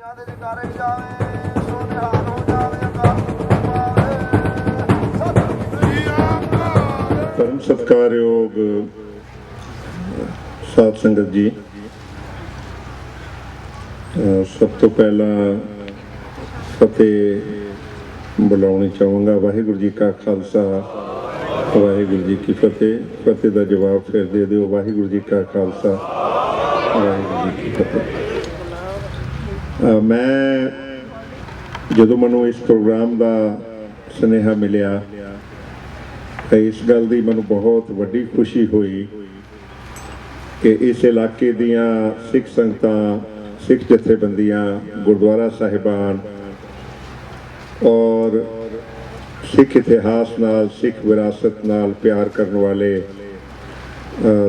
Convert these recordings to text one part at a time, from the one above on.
परम सत्कारयोग साध संगत जी, सब तो पहला फतेह बुलानी चाहूँगा। वाहिगुरु जी का खालसा, वाहिगुरु जी की फतेह। फतेह का जवाब फिर दे दो, वाहिगुरु जी का खालसा, वाहिगुरु जी की फतेह। मैं जो मैनू इस प्रोग्राम का सुनेहा मिलिया, इस गल की मैं बहुत वड्डी खुशी हुई कि इस इलाके दियाँ सिख संगतां, सिख जथेबंदियाँ, गुरुद्वारा साहिबान और सिख इतिहास नाल, सिख विरासत नाल प्यार करने वाले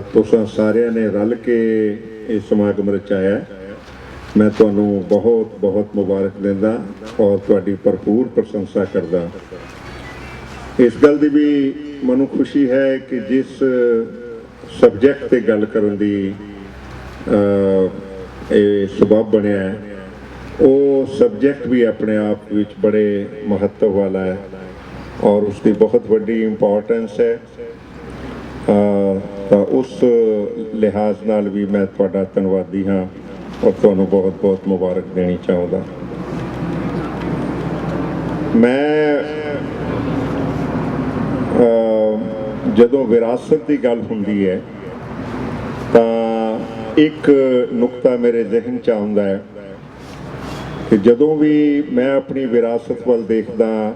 तुसां सारिਆਂ ने रल के इस समागम रचाया। मैं तुहानू बहुत बहुत मुबारक दिंदा और तुहाडी भरपूर प्रशंसा करदा। इस गल की भी मैनू खुशी है कि जिस सबजैक्ट पर गल करन दी सबब बनया है, वो सब्जैक्ट भी अपने आप विच बड़े महत्व वाला है और उसकी बहुत बड़ी इंपॉर्टेंस है। तो उस लिहाज नाल भी मैं तुहाडा धन्नवादी हाँ और तुहानू बहुत बहुत मुबारक देनी चाहूँगा। मैं जदों विरासत की गल हुंदी है तो एक नुकता मेरे जहन च आउंदा है कि जदों भी मैं अपनी विरासत वाल देखदा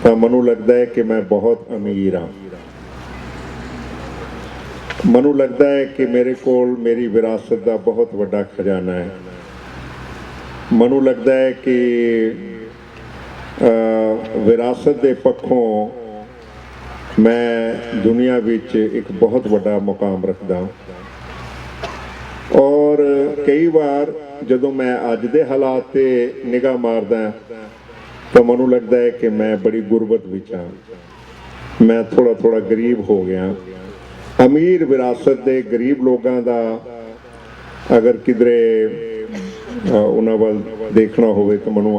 तो मैनू लगता है कि मैं बहुत अमीर हाँ। मैनू लगता है कि मेरे कोल मेरी विरासत का बहुत वड्डा खजाना है। मैनू लगता है कि विरासत के पक्षों मैं दुनिया विच एक बहुत बड़ा मुकाम रखता हूँ। और कई बार जदों मैं अज दे हालात ते निगाह मारदा तो मैनू लगता है कि मैं बड़ी गुरबत विच हाँ। मैं थोड़ा थोड़ा गरीब हो गया। अमीर विरासत दे गरीब लोगों का अगर किधरे उन्हां वल देखना होवे तो मैनू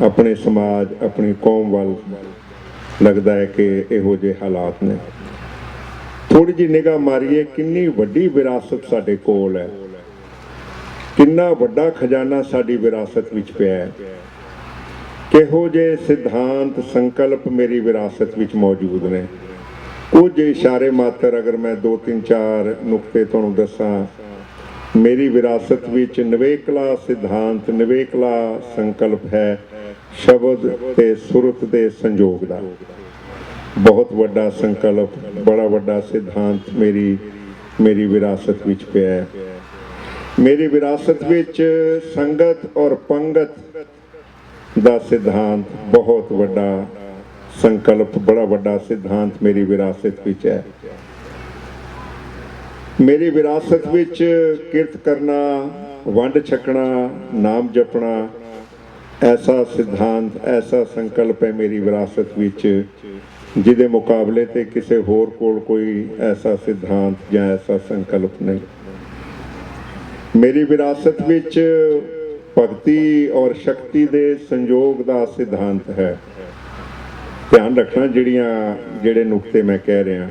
अपने समाज, अपनी कौम वाल लगता है कि इहो जे हालात ने। थोड़ी जी निगाह मारिए किन्नी वड्डी विरासत साडे कोल है, किन्ना वड्डा खजाना साडी विरासत विच पिया है, किहो जे सिद्धांत संकल्प मेरी विरासत विच मौजूद ने। कुछ इशारे मात्र अगर मैं 2-3-4 नुकते तुहानू दसां, मेरी विरासत विच नवेकला सिद्धांत, नवेकला संकल्प है शब्द ते सुरत दे संजोग दा। बहुत वड्डा संकल्प, बड़ा वड्डा सिद्धांत मेरी विरासत विच पिया है। मेरी विरासत विच संगत और पंगत दा सिद्धांत बहुत वड्डा संकल्प, बड़ा वड्डा सिद्धांत मेरी विरासत विच है। मेरी विरासत विच किरत करना, वंड छकना, नाम जपना, ऐसा सिद्धांत, ऐसा संकल्प है मेरी विरासत विच जिहदे मुकाबले ते किसी होर कोल कोई ऐसा सिद्धांत या ऐसा संकल्प नहीं। मेरी विरासत विच भगती और शक्ति दे संयोग का सिद्धांत है। ध्यान रखना जिहड़े नुकते मैं कह रहा,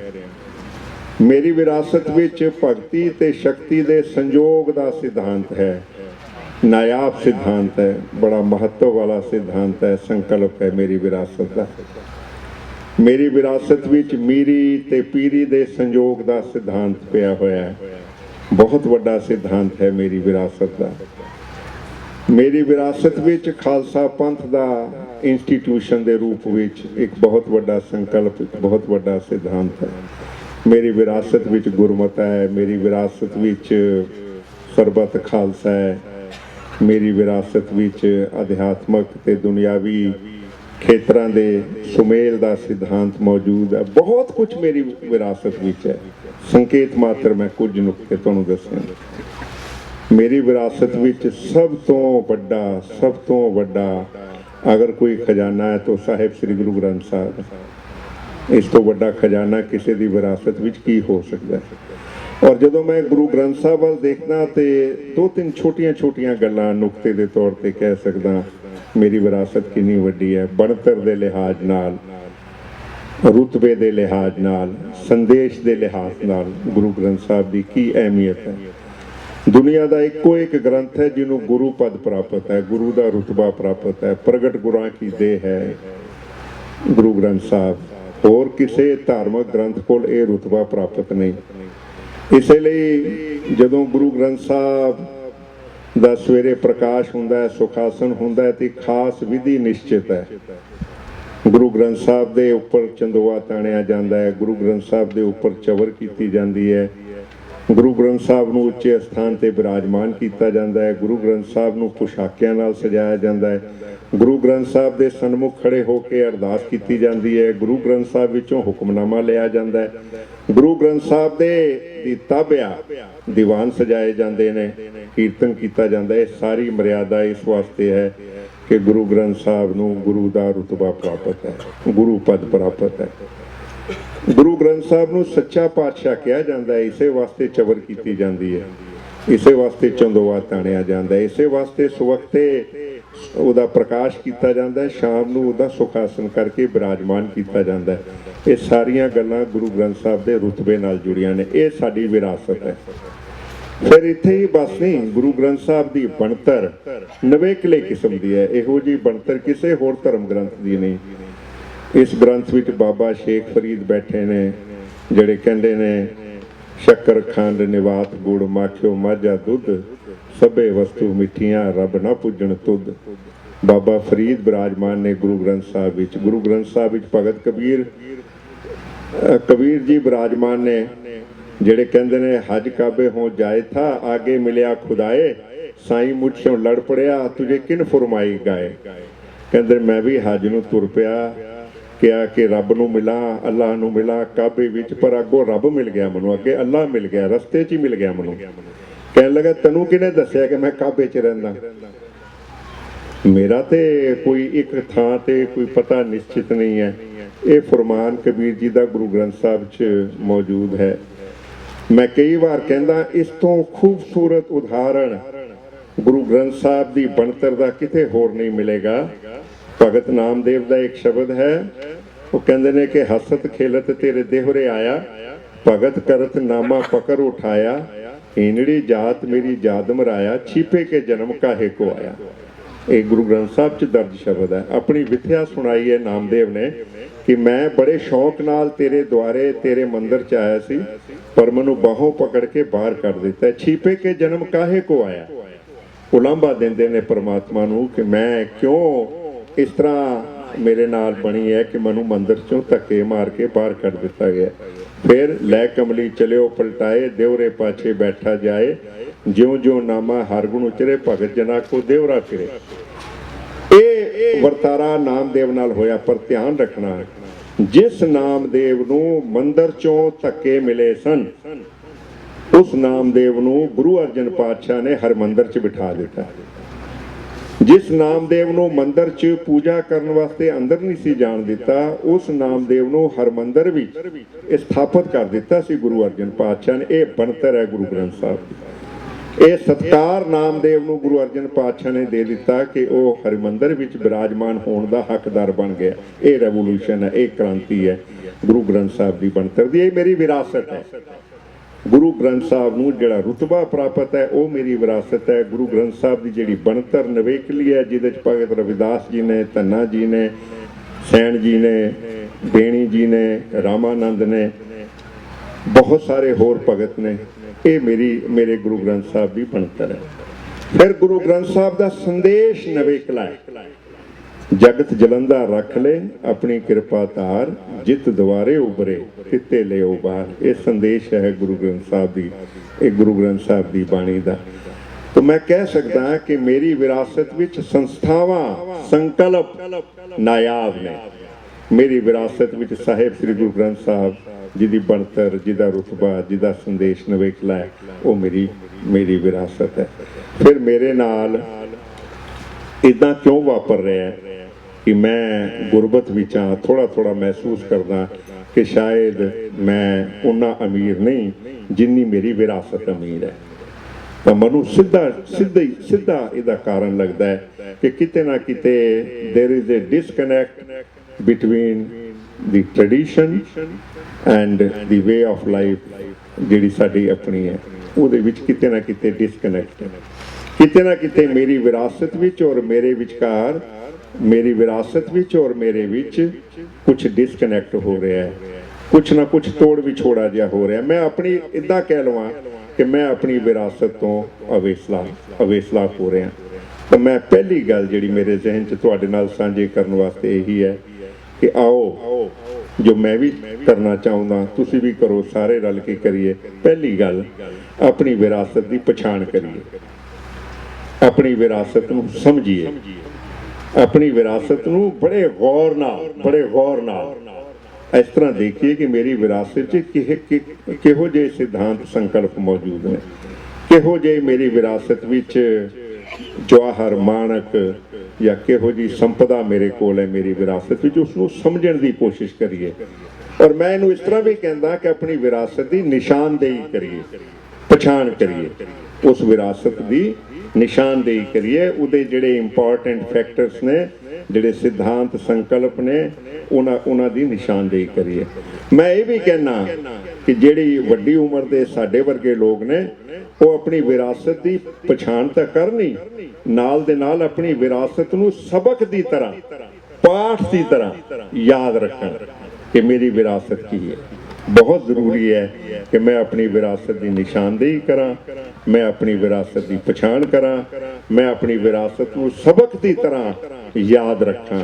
मेरी विरासत विच भगती ते शक्ति दे संयोग का सिद्धांत है। नायाब सिद्धांत है, बड़ा महत्व वाला सिद्धांत है, संकल्प है मेरी विरासत का। मेरी विरासत विच मीरी ते पीरी दे संयोग का सिद्धांत पिया होया है। बहुत वड्डा सिद्धांत है मेरी विरासत का। मेरी विरासत विच खालसा पंथ का इंस्टीट्यूशन के रूप विच एक बहुत वड्डा संकल्प, एक बहुत वड्डा सिद्धांत है। मेरी विरासत विच गुरमत है, मेरी विरासत विच सरबत खालसा है, मेरी विरासत विच अध्यात्मक ते दुनियावी खेतरां दे सुमेल का सिद्धांत मौजूद है। बहुत कुछ मेरी विरासत विच है। संकेत मात्र मैं कुछ नुकते तुहानू दस्से। मेरी विरासत विच सब तो वड्डा अगर कोई खजाना है तो साहिब श्री गुरु ग्रंथ साहिब। इस तो वड्डा खजाना किसी की विरासत विच की हो सकता है। और ਜਦੋਂ मैं गुरु ग्रंथ साहब ਵੱਲ देखदा ਤੇ दो तीन छोटियां ਗੱਲਾਂ ਨੁਕਤੇ ਦੇ ਤੌਰ ਤੇ ਕਹਿ ਸਕਦਾ ਮੇਰੀ ਵਿਰਾਸਤ ਕਿੰਨੀ ਵੱਡੀ ਹੈ ਬਣਤਰ ਦੇ ਲਿਹਾਜ਼ ਨਾਲ ਰੁਤਬੇ ਦੇ ਲਿਹਾਜ਼ ਨਾਲ ਸੰਦੇਸ਼ ਦੇ ਲਿਹਾਜ਼ ਨਾਲ ਗੁਰੂ ਗ੍ਰੰਥ ਸਾਹਿਬ ਦੀ ਕੀ ਅਹਿਮੀਅਤ ਹੈ ਦੁਨੀਆ ਦਾ ਇੱਕੋ ਇੱਕ ਗ੍ਰੰਥ ਹੈ ਜਿਹਨੂੰ ਗੁਰੂ ਪਦ ਪ੍ਰਾਪਤ ਹੈ ਗੁਰੂ ਦਾ ਰੁਤਬਾ ਪ੍ਰਾਪਤ ਹੈ ਪ੍ਰਗਟ ਗੁਰਾਂ ਕੀ ਦੇਹ ਹੈ ਗੁਰੂ ਗ੍ਰੰਥ ਸਾਹਿਬ ਹੋਰ ਕਿਸੇ ਧਾਰਮਿਕ ਗ੍ਰੰਥ ਕੋਲ ਇਹ ਰੁਤਬਾ ਪ੍ਰਾਪਤ ਨਹੀਂ ਇਸੇ ਲਈ ਜਦੋਂ ਗੁਰੂ ਗ੍ਰੰਥ ਸਾਹਿਬ ਦਾ ਸਵੇਰੇ ਪ੍ਰਕਾਸ਼ ਹੁੰਦਾ ਹੈ ਸੁਖਾਸਨ ਹੁੰਦਾ ਹੈ ਤੇ ਖਾਸ ਵਿਧੀ ਨਿਸ਼ਚਿਤ ਹੈ ਗੁਰੂ ਗ੍ਰੰਥ ਸਾਹਿਬ ਦੇ ਉੱਪਰ ਚੰਦੋਆ ਤਾਣਿਆ ਜਾਂਦਾ ਹੈ ਗੁਰੂ ਗ੍ਰੰਥ ਸਾਹਿਬ ਦੇ ਉੱਪਰ ਚਵਰ ਕੀਤੀ ਜਾਂਦੀ ਹੈ ਗੁਰੂ ਗ੍ਰੰਥ ਸਾਹਿਬ ਨੂੰ ਉੱਚੇ ਸਥਾਨ ਤੇ ਬਿਰਾਜਮਾਨ ਕੀਤਾ ਜਾਂਦਾ ਹੈ ਗੁਰੂ ਗ੍ਰੰਥ ਸਾਹਿਬ ਨੂੰ ਪੁਸ਼ਾਕਿਆਂ ਨਾਲ ਸਜਾਇਆ ਜਾਂਦਾ ਹੈ ਗੁਰੂ ਗ੍ਰੰਥ ਸਾਹਿਬ ਦੇ ਸਨਮੁਖ ਖੜੇ ਹੋ ਕੇ ਅਰਦਾਸ ਕੀਤੀ ਜਾਂਦੀ ਹੈ ਗੁਰੂ ਗ੍ਰੰਥ ਸਾਹਿਬ ਵਿੱਚੋਂ ਹੁਕਮਨਾਮਾ ਲਿਆ ਜਾਂਦਾ ਹੈ ਗੁਰੂ ਗ੍ਰੰਥ ਸਾਹਿਬ ਦੀ ਤਾਬਿਆ ਦੀਵਾਨ ਸਜਾਏ ਜਾਂਦੇ ਨੇ ਕੀਰਤਨ ਕੀਤਾ ਜਾਂਦਾ ਹੈ ਸਾਰੀ ਮਰਿਆਦਾ ਇਸ ਵਾਸਤੇ ਹੈ ਕਿ ਗੁਰੂ ਗ੍ਰੰਥ ਸਾਹਿਬ ਨੂੰ ਗੁਰੂ ਦਾ ਰੁਤਬਾ ਪ੍ਰਾਪਤ ਹੈ ਗੁਰੂ ਪਦ ਪ੍ਰਾਪਤ ਹੈ ਗੁਰੂ ਗ੍ਰੰਥ ਸਾਹਿਬ ਨੂੰ ਸੱਚਾ ਪਾਤਸ਼ਾਹ ਕਿਹਾ ਜਾਂਦਾ ਹੈ ਇਸੇ ਵਾਸਤੇ ਚਵਰ ਕੀਤੀ ਜਾਂਦੀ ਹੈ ਇਸੇ ਵਾਸਤੇ ਚੰਦੋਆ ਤਾਣਿਆ ਜਾਂਦਾ ਹੈ ਇਸੇ ਵਾਸਤੇ ਸਵਖਤੇ ਉਹਦਾ ਪ੍ਰਕਾਸ਼ ਕੀਤਾ ਜਾਂਦਾ ਹੈ ਸ਼ਾਮ ਨੂੰ ਉਹਦਾ ਸੁਖਾਸਨ ਕਰਕੇ ਬਿਰਾਜਮਾਨ ਕੀਤਾ ਜਾਂਦਾ ਹੈ ਇਹ ਸਾਰੀਆਂ ਗੱਲਾਂ ਗੁਰੂ ਗ੍ਰੰਥ ਸਾਹਿਬ ਦੇ ਰੁਤਬੇ ਨਾਲ ਜੁੜੀਆਂ ਨੇ ਇਹ ਸਾਡੀ ਵਿਰਾਸਤ ਹੈ ਫਿਰ ਇੱਥੇ ਹੀ ਬਸ ਨਹੀਂ ਗੁਰੂ ਗ੍ਰੰਥ ਸਾਹਿਬ ਦੀ ਬਣਤਰ ਨਵੇਕਲੇ ਕਿਸਮ ਦੀ ਹੈ ਇਹੋ ਜਿਹੀ ਬਣਤਰ ਕਿਸੇ ਹੋਰ ਧਰਮ ਗ੍ਰੰਥ ਦੀ ਨਹੀਂ ਇਸ ਗ੍ਰੰਥ ਵਿੱਚ ਬਾਬਾ ਸ਼ੇਖ ਫਰੀਦ ਬੈਠੇ ਨੇ ਜਿਹੜੇ ਕਹਿੰਦੇ ਨੇ ਸ਼ੱਕਰ ਖੰਡ ਨਿਵਾਤ ਗੁੜ ਮਾਖਿਓ ਮਾਝਾ ਦੁੱਧ ਸਭੇ ਵਸਤੂ ਮਿੱਠੀਆਂ ਰੱਬ ਨਾ ਪੂਜਣ ਤੁਧ ਬਾਬਾ ਫਰੀਦ ਬਿਰਾਜਮਾਨ ਨੇ ਗੁਰੂ ਗ੍ਰੰਥ ਸਾਹਿਬ ਵਿੱਚ ਗੁਰੂ ਗ੍ਰੰਥ ਸਾਹਿਬ ਵਿੱਚ ਭਗਤ ਕਬੀਰ ਜੀ ਬਿਰਾਜਮਾਨ ਨੇ ਜਿਹੜੇ ਕਹਿੰਦੇ ਨੇ ਹਜ ਕਾਬੇ ਹੋ ਜਾਏ ਥਾ ਆਗੇ ਮਿਲਿਆ ਖੁਦਾਏ ਸਾਈਂ ਮੁੱਛੋਂ ਲੜ ਪੜਿਆ ਤੁਝੇ ਕਿਨ ਫਰਮਾਈ ਗਾਏ ਕਹਿੰਦੇ ਮੈਂ ਵੀ ਹਜ ਨੂੰ ਤੁਰ ਪਿਆ ਕਿਹਾ ਕਿ ਰੱਬ ਨੂੰ ਮਿਲਾਂ ਅੱਲਾਹ ਨੂੰ ਮਿਲਾਂ ਕਾਬੇ ਵਿੱਚ ਪਰ ਅੱਗੋਂ ਰੱਬ ਮਿਲ ਗਿਆ ਮੈਨੂੰ ਅੱਗੇ ਅੱਲਾਹ ਮਿਲ ਗਿਆ ਰਸਤੇ 'ਚ ਹੀ ਮਿਲ ਗਿਆ ਮੈਨੂੰ ਕਹਿਣ ਲੱਗਾ ਤੈਨੂੰ ਕਿਹਨੇ ਦੱਸਿਆ ਕਿ ਮੈਂ ਕਾਬੇ 'ਚ ਰਹਿੰਦਾ ਮੇਰਾ ਤੇ ਕੋਈ ਇੱਕ ਥਾਂ ਤੇ ਕੋਈ ਪਤਾ ਨਿਸ਼ਚਿਤ ਨਹੀਂ ਹੈ ਇਹ ਫਰਮਾਨ ਕਬੀਰ ਜੀ ਦਾ ਗੁਰੂ ਗ੍ਰੰਥ ਸਾਹਿਬ 'ਚ ਮੌਜੂਦ ਹੈ ਮੈਂ ਕਈ ਵਾਰ ਕਹਿੰਦਾ ਇਸ ਤੋਂ ਖੂਬਸੂਰਤ ਉਦਾਹਰਣ ਗੁਰੂ ਗ੍ਰੰਥ ਸਾਹਿਬ ਦੀ ਬਣਤਰ ਦਾ ਕਿਤੇ ਹੋਰ ਨਹੀਂ ਮਿਲੇਗਾ ਭਗਤ ਨਾਮਦੇਵ ਦਾ ਇੱਕ ਸ਼ਬਦ ਹੈ ਉਹ ਕਹਿੰਦੇ ਨੇ ਕਿ ਹਸਤ ਖੇਲਤ ਤੇਰੇ ਦੇਹਰੇ ਆਇਆ ਭਗਤ ਕਰਤ ਨਾਮਾ ਪਕੜ ਉਠਾਇਆ ਹੀਨੜੀ ਜਾਤ ਮੇਰੀ ਜਾਦ ਮਰਾਇਆ ਛੀਪੇ ਕੇ ਜਨਮ ਕਾਹੇ ਕੋ ਆਇਆ ਇਹ ਗੁਰੂ ਗ੍ਰੰਥ ਸਾਹਿਬ 'ਚ ਦਰਜ ਸ਼ਬਦ ਹੈ ਆਪਣੀ ਵਿਥਿਆ ਸੁਣਾਈ ਹੈ ਨਾਮਦੇਵ ਨੇ ਕਿ ਮੈਂ ਬੜੇ ਸ਼ੌਕ ਨਾਲ ਤੇਰੇ ਦੁਆਰੇ ਤੇਰੇ ਮੰਦਿਰ 'ਚ ਆਇਆ ਸੀ ਪਰ ਮੈਨੂੰ ਬਾਹੋਂ ਪਕੜ ਕੇ ਬਾਹਰ ਕੱਢ ਦਿੱਤਾ ਛੀਪੇ ਕੇ ਜਨਮ ਕਾਹੇ ਕੋ ਆਇਆ ਉਲਾਂਭਾ ਦਿੰਦੇ ਨੇ ਪਰਮਾਤਮਾ ਨੂੰ ਕਿ ਮੈਂ ਕਿਉਂ ਇਸ ਤਰ੍ਹਾਂ ਮੇਰੇ ਨਾਲ ਬਣੀ ਹੈ ਕਿ ਮੈਨੂੰ ਮੰਦਿਰ 'ਚੋਂ ਧੱਕੇ ਮਾਰ ਕੇ ਬਾਹਰ ਕੱਢ ਦਿੱਤਾ ਗਿਆ ਫਿਰ ਲੈ ਕਮਲੀ ਚਲਿਓ ਪਲਟਾਏ ਦੇਵਰੇ ਪਾਛੇ ਬੈਠਾ ਜਾਏ ਜਿਉਂ ਜਿਉਂ ਨਾਮਾ ਹਰ ਗੁਣ ਉਚਰੇ ਭਗਤ ਜਨਾ ਕੋ ਦੇਵਰਾ ਫਿਰੇ ਇਹ ਵਰਤਾਰਾ ਨਾਮਦੇਵ ਨਾਲ ਹੋਇਆ ਪਰ ਧਿਆਨ ਰੱਖਣਾ ਜਿਸ ਨਾਮਦੇਵ ਨੂੰ ਮੰਦਿਰ 'ਚੋਂ ਧੱਕੇ ਮਿਲੇ ਸਨ ਉਸ ਨਾਮਦੇਵ ਨੂੰ ਗੁਰੂ ਅਰਜਨ ਪਾਤਸ਼ਾਹ ਨੇ ਹਰਮੰਦਰ 'ਚ ਬਿਠਾ ਦਿੱਤਾ ਜਿਸ ਨਾਮਦੇਵ ਨੂੰ ਮੰਦਿਰ 'ਚ ਪੂਜਾ ਕਰਨ ਵਾਸਤੇ ਅੰਦਰ ਨਹੀਂ ਸੀ ਜਾਣ ਦਿੱਤਾ ਉਸ ਨਾਮਦੇਵ ਨੂੰ ਹਰਮੰਦਰ ਵਿੱਚ ਸਥਾਪਿਤ ਕਰ ਦਿੱਤਾ ਸੀ ਗੁਰੂ ਅਰਜਨ ਪਾਤਸ਼ਾਹ ਨੇ ਇਹ ਬਣਤਰ ਹੈ ਗੁਰੂ ਗ੍ਰੰਥ ਸਾਹਿਬ ਦੀ ਇਹ ਸਤਕਾਰ ਨਾਮਦੇਵ ਨੂੰ ਗੁਰੂ ਅਰਜਨ ਪਾਤਸ਼ਾਹ ਨੇ ਦੇ ਦਿੱਤਾ ਕਿ ਉਹ ਹਰਮੰਦਰ ਵਿੱਚ ਬਿਰਾਜਮਾਨ ਹੋਣ ਦਾ ਹੱਕਦਾਰ ਬਣ ਗਿਆ ਇਹ ਰੈਵੋਲੂਸ਼ਨ ਹੈ ਇਹ ਕ੍ਰਾਂਤੀ ਹੈ ਗੁਰੂ ਗ੍ਰੰਥ ਸਾਹਿਬ ਦੀ ਬਣਤਰ ਦੀ ਇਹ ਮੇਰੀ ਵਿਰਾਸਤ ਹੈ ਗੁਰੂ ਗ੍ਰੰਥ ਸਾਹਿਬ ਨੂੰ ਜਿਹੜਾ ਰੁਤਬਾ ਪ੍ਰਾਪਤ ਹੈ ਉਹ ਮੇਰੀ ਵਿਰਾਸਤ ਹੈ ਗੁਰੂ ਗ੍ਰੰਥ ਸਾਹਿਬ ਦੀ ਜਿਹੜੀ ਬਣਤਰ ਨਵੇਕਲੀ ਹੈ ਜਿਹਦੇ 'ਚ ਭਗਤ ਰਵਿਦਾਸ ਜੀ ਨੇ ਧੰਨਾ ਜੀ ਨੇ ਸੈਣ ਜੀ ਨੇ ਬੇਣੀ ਜੀ ਨੇ ਰਾਮਾਨੰਦ ਨੇ ਬਹੁਤ ਸਾਰੇ ਹੋਰ ਭਗਤ ਨੇ ਇਹ ਮੇਰੇ ਗੁਰੂ ਗ੍ਰੰਥ ਸਾਹਿਬ ਦੀ ਬਣਤਰ ਹੈ ਫਿਰ ਗੁਰੂ ਗ੍ਰੰਥ ਸਾਹਿਬ ਦਾ ਸੰਦੇਸ਼ ਨਵੇਕਲਾ ਹੈ ਜਗਤ ਜਲੰਦਾ ਰੱਖ ਲੈ ਆਪਣੀ ਕਿਰਪਾ ਧਾਰ ਜਿਤ ਦੁਆਰੇ ਉਭਰੇ ਕਿਤੇ ਲਿਓ ਬਾਹਰ ਇਹ ਸੰਦੇਸ਼ ਹੈ ਗੁਰੂ ਗ੍ਰੰਥ ਸਾਹਿਬ ਦੀ ਇਹ ਗੁਰੂ ਗ੍ਰੰਥ ਸਾਹਿਬ ਦੀ ਬਾਣੀ ਦਾ ਤਾਂ ਮੈਂ ਕਹਿ ਸਕਦਾ ਕਿ ਮੇਰੀ ਵਿਰਾਸਤ ਵਿੱਚ ਸੰਸਥਾਵਾਂ ਸੰਕਲਪ ਨਾਇਆਬ ਨੇ ਮੇਰੀ ਵਿਰਾਸਤ ਵਿੱਚ ਸਾਹਿਬ ਸ੍ਰੀ ਗੁਰੂ ਗ੍ਰੰਥ ਸਾਹਿਬ ਜਿਹਦੀ ਬਣਤਰ ਜਿਹਦਾ ਰੁਤਬਾ ਜਿਹਦਾ ਸੰਦੇਸ਼ ਨਵੇਕਲਾ ਹੈ ਉਹ ਮੇਰੀ ਵਿਰਾਸਤ ਹੈ ਫਿਰ ਮੇਰੇ ਨਾਲ ਇਦਾਂ ਕਿਉਂ ਵਾਪਰ ਰਿਹਾ ਕਿ ਮੈਂ ਗੁਰਬਤ ਵਿੱਚ ਥੋੜਾ ਮਹਿਸੂਸ ਕਰਦਾ ਕਿ ਸ਼ਾਇਦ मैं उन्ना अमीर नहीं जिन्नी मेरी विरासत अमीर है। तो मनु सीधा इहदा कारण लगता है कि किते ना किते there is a disconnect between the tradition and the way of life जिहड़ी साडी अपनी है, ਉਹਦੇ ਵਿੱਚ किते ना किते डिसकनैक्ट है। किते ना किते मेरी विरासत विच और मेरे विचकार, मेरी विरासत विच और मेरे विच कुछ डिसकनैक्ट हो रहा है, कुछ ना कुछ तोड़ विछोड़ा जिहा हो रहा है। मैं अपनी इदा कह लवां कि मैं अपनी विरासत तो अवेसला हो रहा। तो मैं पहली गल जिहड़ी मेरे जहन च तुहाडे नाल सांझी करन वास्ते यही है कि आओ जो मैं भी करना चाहुंदा तुसीं भी करो, सारे रल के करिए। पहली गल अपनी विरासत की पछाण करिए, अपनी विरासत नूं समझिए, अपनी विरासत नूं बड़े गौर नाल इस तरह देखिए कि मेरी विरासत किहो जे सिद्धांत संकल्प मौजूद ने, किहो जे मेरी विरासत विच जवाहर माणक या किहो जी संपदा मेरे कोल है मेरी विरासत विच, उसनूं समझण दी कोशिश करिए। और मैं इनू इस तरह भी कहता कि अपनी विरासत की निशानदेही करिए, पछाण करिए, उस विरासत की निशानदेही करिए। उहदे जिहड़े इंपॉर्टेंट फैक्टर्स ने, जिहड़े सिद्धांत संकल्प ने, उन्हां दी निशानदेही करिए। मैं ये भी कहना कि जिहड़ी वड्डी उम्र के साडे वर्गे लोग ने वो अपनी विरासत की पछाण तां करनी, नाल दे नाल अपनी विरासत नूं सबक की तरह, पाठ की तरह याद रखन कि मेरी विरासत की है। बहुत ज़रूरी है कि मैं अपनी विरासत की निशानदेही करा, मैं अपनी विरासत की पछाण करा, मैं अपनी विरासत को सबक की तरह याद रखा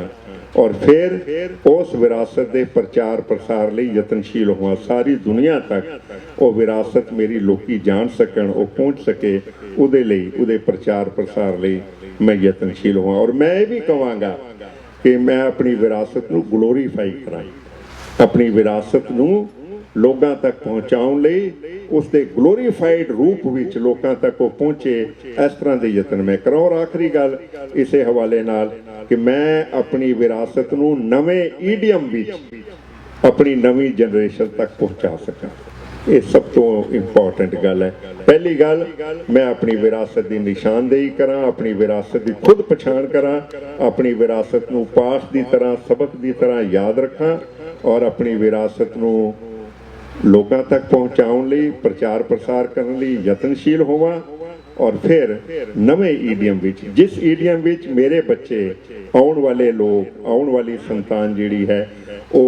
और फिर उस विरासत के प्रचार प्रसार लिए यतनशील हुआ। सारी दुनिया तक वो विरासत मेरी लोकी जान सकन, वो पहुँच सके, उहदे लई, उहदे प्रचार प्रसार लिए मैं यतनशील हुआ। और मैं ये भी कहांगा कि मैं अपनी विरासत को ग्लोरीफाई करा, अपनी विरासत को लोगों तक पहुँचाउण लई उसके ग्लोरीफाइड रूप विच लोगों तक वो पहुँचे, इस तरह के यतन मैं करा। और आखिरी गल इस हवाले नाल कि मैं अपनी विरासत को नवे ईडियम विच अपनी नवी जनरेशन तक पहुँचा सका, ये सब तो इंपॉर्टेंट गल है। पहली गल मैं अपनी विरासत की निशानदेही करा, अपनी विरासत की खुद पछाण करा, अपनी विरासत को पाठ की तरह, सबक की तरह याद रखा और अपनी विरासत को लोगों तक पहुँचाउण लई, प्रचार प्रसार करने लई यतनशील होवां। और फिर नवे ईडियम विच, जिस ईडियम विच मेरे बच्चे, आउण वाले लोग, आउण वाली संतान जिहड़ी है वो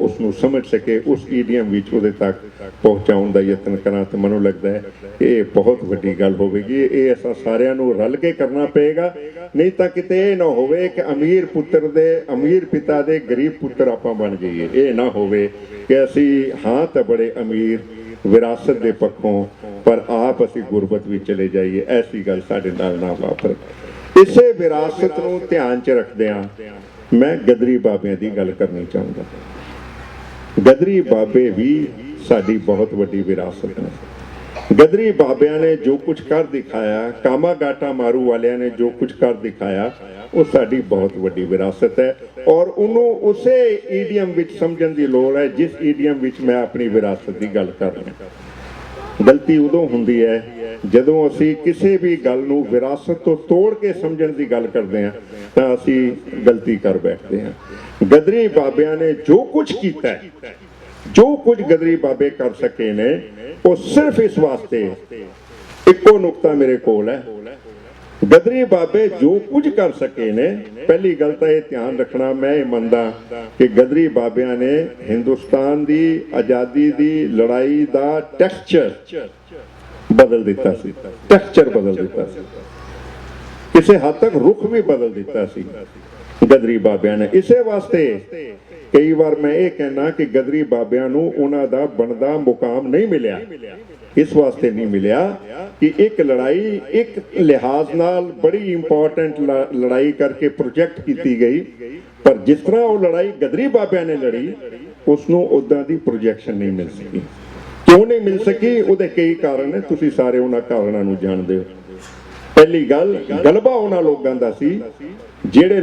उसनूं समझ सके, उस ईडियम विच उहदे तक पहुँचाउण दा यतन करा। तो मैनूं लगदा है कि ये बहुत वड्डी गल होवेगी। ये असां सारिआं नूं रल के करना पेगा, नहीं तो किते ये ना होवे कि अमीर पुत्र दे, अमीर पिता दे गरीब पुत्र आपां बन जाइए। ये ना होवे कि असीं हाँ तो बड़े अमीर विरासत के पक्षों पर आप असी गुरबत भी चले जाइए, ऐसी गल साडे नाल ना वापरे। इसे विरासत नूं ध्यान च रखदिआं मैं गदरी बाबिਆਂ की गल करनी चाहूँगा। गदरी बाबे भी साडी बहुत वड्डी विरासत है। गदरी बाबिਆਂ ने जो कुछ कर दिखाया, कामा गाटा मारू वालिਆਂ ने जो कुछ कर दिखाया, वो साडी बहुत वड्डी विरासत है। और उन्होंने उसे ईडियम विच समझण की लोड़ है जिस ईडियम विच मैं अपनी विरासत की गल कर रहा। गलती उदों हुंदी है जदों असी किसी भी गल नूं विरासत तो तोड़ के समझण की गल करते हैं तो असी गलती कर बैठते हैं। गदरी बाबिਆਂ ने जो कुछ किया है, जो कुछ गदरी बाबे कर सके ने, वो सिर्फ इस वास्ते, इको नुकता मेरे कोल है, गदरी बाबे जो कुछ कर सके ने। पहली गल तो यह ध्यान रखना, मैं ये मनदा कि गदरी बाबिਆਂ ने हिंदुस्तान की आज़ादी की लड़ाई का टैक्सचर बदल दिता सी, टैक्सचर बदल दिता सी, किसी हद तक रुख भी बदल दिता सी गदरी बाबिਆਂ ने। इसे वास्ते कई बार मैं ये कहना कि गदरी बाबिਆਂ नूं उन्हां दा बनदा मुकाम नहीं मिलिया। इस वास्ते नहीं मिलिया कि एक लड़ाई एक लिहाज नाल बड़ी इंपॉर्टेंट लड़ाई करके प्रोजेक्ट की गई, पर जिस तरह वो लड़ाई गदरी बाबिਆਂ ने लड़ी उसनों उदां दी प्रोजेक्शन नहीं मिल सकी। क्यों नहीं मिल सकी? उहदे कई कारण है, तुसीं सारे उन्हां कारणों नूं जाणदे हो। पहली गल, गलबा उन्हां लोगां दा सी ਜਿਹੜੇ